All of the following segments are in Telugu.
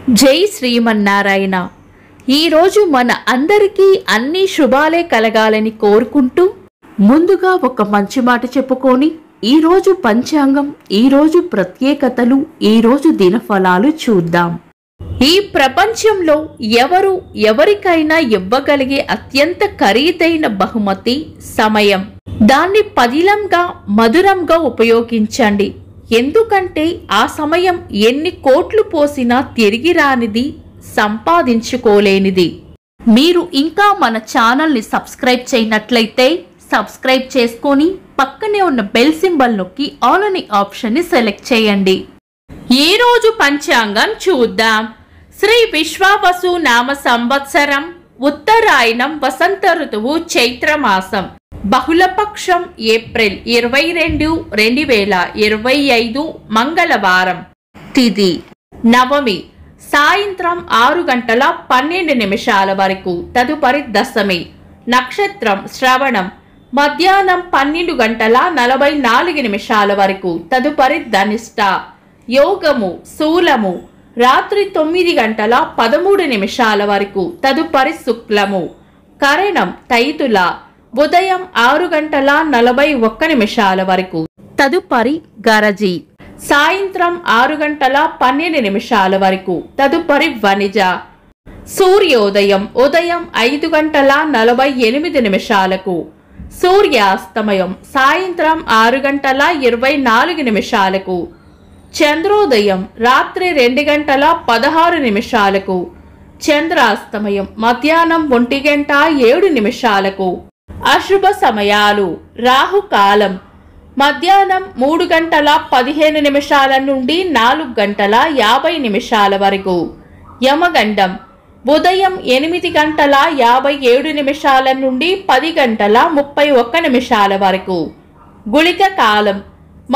జై శ్రీమన్నారాయణ. ఈరోజు మన అందరికీ అన్ని శుభాలే కలగాలని కోరుకుంటూ ముందుగా ఒక మంచి మాట చెప్పుకొని ఈరోజు పంచాంగం, ఈరోజు ప్రత్యేకతలు, ఈరోజు దినఫలాలు చూద్దాం. ఈ ప్రపంచంలో ఎవరికైనా ఇవ్వగలిగే అత్యంత ఖరీదైన బహుమతి సమయం. దాన్ని పదిలంగా మధురంగా ఉపయోగించండి. ఎందుకంటే ఆ సమయం ఎన్ని కోట్లు పోసినా తిరిగి రానిది, సంపాదించుకోలేనిది. మీరు ఇంకా మన ఛానల్ని సబ్స్క్రైబ్ చేయనట్లయితే సబ్స్క్రైబ్ చేసుకొని పక్కనే ఉన్న బెల్ సింబల్ నొక్కి ఆల్ అనే ఆప్షన్ని సెలెక్ట్ చేయండి. ఈ రోజు పంచాంగం చూద్దాం. శ్రీ విశ్వావసు నామ సంవత్సరం, ఉత్తరాయణం, వసంత ఋతువు, చైత్రమాసం, బహుళపక్షం, ఏప్రిల్ 22, 2025 మంగళవారం. తిథి నవమి, సాయంత్రం 6:12 వరకు. తదుపరి దశమి. నక్షత్రం శ్రవణం, మధ్యాహ్నం 12:44 వరకు. తదుపరి ధనిష్ట. యోగము శూలము, రాత్రి 9:13 వరకు. తదుపరి శుక్లము. కరణం తైతుల, ఉదయం 6:41 వరకు. తదుపరి గరజి, సాయంత్రం 6:12 వరకు. తదుపరి వనిజ. సూర్యోదయం ఉదయం 5:48. సూర్యాస్తమయం సాయంత్రం 6:24. చంద్రోదయం రాత్రి 2:16. చంద్రాస్తమయం మధ్యాహ్నం 1:07. అశుభ సమయాలు. రాహుకాలం మధ్యాహ్నం 3:15 నుండి 4:50 వరకు. యమగండం ఉదయం 8:57 నుండి 10:31 వరకు. గుళిక కాలం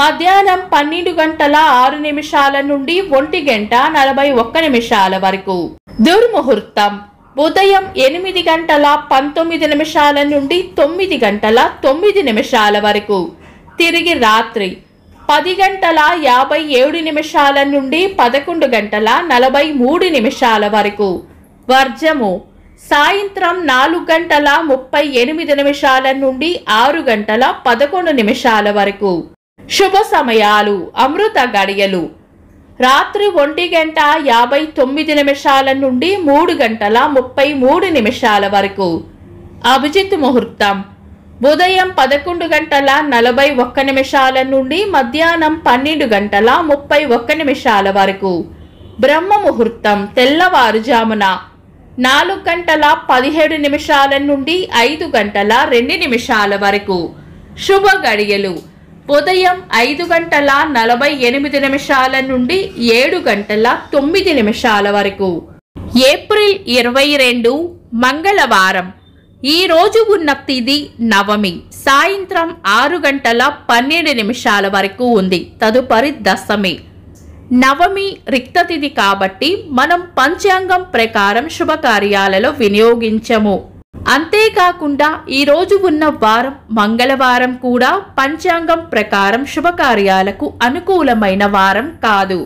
మధ్యాహ్నం 12:06 నుండి 1:41 వరకు. దుర్ముహూర్తం ఉదయం 8:19 నుండి 9:09 వరకు. తిరిగి రాత్రి 10:57 నుండి 11:43 వరకు. వర్జము సాయంత్రం 4:38 నుండి 6:11 వరకు. శుభ సమయాలు. అమృత గడియలు రాత్రి 1:59 నుండి 3:33 వరకు. అభిజిత్ ముహూర్తం ఉదయం 11:41 నుండి మధ్యాహ్నం 12:31 వరకు. బ్రహ్మ ముహూర్తం తెల్లవారుజామున 4:17 నుండి 5:02 వరకు. శుభ గడియలు ఉదయం 5:48 నుండి 7:09 వరకు. ఏప్రిల్ 22 మంగళవారం. ఈ రోజు ఉన్న తిథి నవమి, సాయంత్రం 6:12 వరకు ఉంది. తదుపరి దశమి. నవమి రిక్త తిథి కాబట్టి మనం పంచాంగం ప్రకారం శుభకార్యాలలో వినియోగించము. అంతేకాకుండా ఈ రోజు ఉన్న వారం మంగళవారం కూడా పంచాంగం ప్రకారం శుభకార్యాలకు అనుకూలమైన వారం కాదు.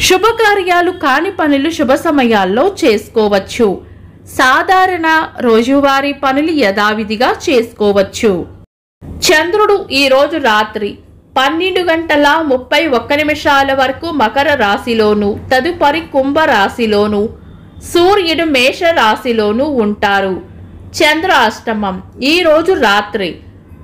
శుభకార్యాలు కాని పనులు శుభ సమయాల్లో చేసుకోవచ్చు. సాధారణ రోజువారీ పనులు యథావిధిగా చేసుకోవచ్చు. చంద్రుడు ఈ రోజు రాత్రి 12:31 వరకు మకర రాశిలోను, తదుపరి కుంభ రాశిలోను, సూర్యుడు మేష రాశిలోను ఉంటారు. చంద్రాష్టమం ఈ రోజు రాత్రి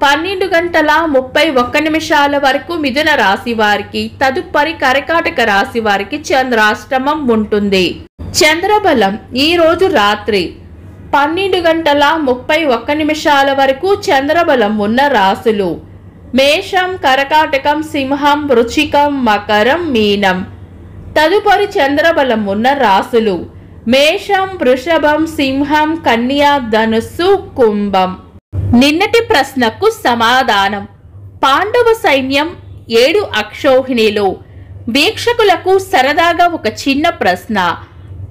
12:31 వరకు మిథున రాశి వారికి, తదుపరి కర్కాటక రాశి వారికి చంద్రాష్టమం ఉంటుంది. చంద్రబలం ఈ రోజు రాత్రి 12:31 వరకు చంద్రబలం ఉన్న రాశులు మేషం, కర్కాటకం, సింహం, వృశ్చికం, మకరం, మీనం. తదుపరి చంద్రబలం ఉన్న రాశులు మేషం, వృషభం, సింహం, కన్యా, ధనుస్సు, కుంభం. నిన్నటి ప్రశ్నకు సమాధానం. పాండవ సైన్యం 7 అక్షౌహిణిలో. వీక్షకులకు సరదాగా ఒక చిన్న ప్రశ్న.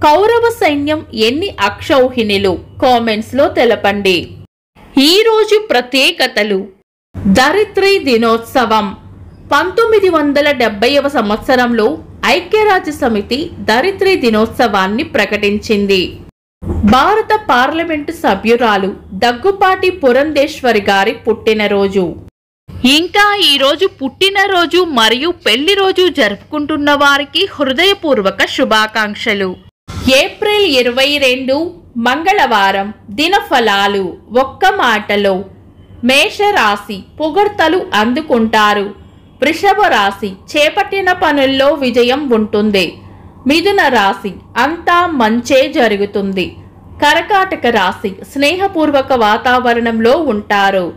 కౌరవ సైన్యం ఎన్ని అక్షౌహిణిలు? కామెంట్స్ లో తెలపండి. ఈ రోజు ప్రత్యేకతలు. ధరిత్రి దినోత్సవం 1970వ సంవత్సరంలో ఐక్యరాజ్య సమితి ధరిత్రి దినోత్సవాన్ని ప్రకటించింది. భారత పార్లమెంటు సభ్యురాలు దగ్గుపాటి పురంధేశ్వరి గారి పుట్టినరోజు. ఇంకా ఈరోజు పుట్టినరోజు మరియు పెళ్లి రోజు జరుపుకుంటున్న వారికి హృదయపూర్వక శుభాకాంక్షలు. ఏప్రిల్ 22 మంగళవారం. దినఫలాలు. ఒక్క మాటలో మేషరాశి పొగడ్తలు అందుకుంటారు. వృషభ రాశి చేపట్టిన పనుల్లో విజయం ఉంటుంది. మిథున రాశి అంతా మంచే జరుగుతుంది. కర్కాటక రాశి స్నేహపూర్వక వాతావరణంలో ఉంటారు.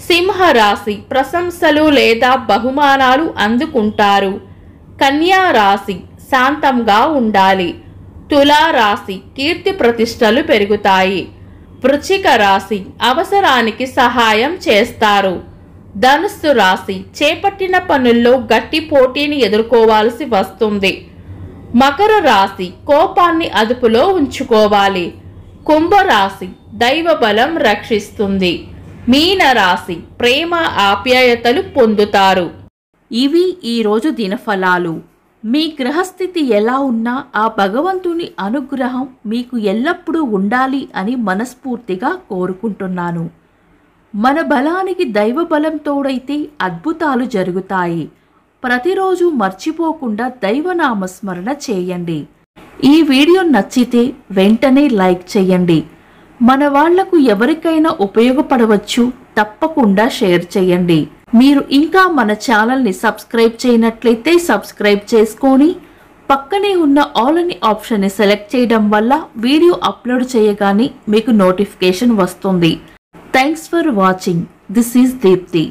సింహ రాశి ప్రశంసలు లేదా బహుమానాలు అందుకుంటారు. కన్యా రాశి శాంతంగా ఉండాలి. తులా రాశి కీర్తి ప్రతిష్టలు పెరుగుతాయి. వృశ్చిక రాశి అవసరానికి సహాయం చేస్తారు. ధనుస్సు రాశి చేపట్టిన పనుల్లో గట్టి పోటీని ఎదుర్కోవాల్సి వస్తుంది. మకర రాశి కోపాన్ని అదుపులో ఉంచుకోవాలి. కుంభరాశి దైవ బలం రక్షిస్తుంది. మీన రాశి ప్రేమ ఆప్యాయతలు పొందుతారు. ఇవి ఈరోజు దినఫలాలు. మీ గ్రహస్థితి ఎలా ఉన్నా ఆ భగవంతుని అనుగ్రహం మీకు ఎల్లప్పుడూ ఉండాలి అని మనస్ఫూర్తిగా కోరుకుంటున్నాను. మన బలానికి దైవ బలం తోడైతే అద్భుతాలు జరుగుతాయి. ప్రతిరోజు మర్చిపోకుండా దైవనామస్మరణ చేయండి. ఈ వీడియో నచ్చితే వెంటనే లైక్ చేయండి. మన వాళ్లకు ఎవరికైనా ఉపయోగపడవచ్చు. తప్పకుండా షేర్ చేయండి. మీరు ఇంకా మన ఛానల్ని సబ్స్క్రైబ్ చేయనట్లయితే సబ్స్క్రైబ్ చేసుకొని పక్కనే ఉన్న ఆల్ అని ఆప్షన్ని సెలెక్ట్ చేయడం వల్ల వీడియో అప్లోడ్ చేయగానే మీకు నోటిఫికేషన్ వస్తుంది. Thanks for watching. This is Deepti.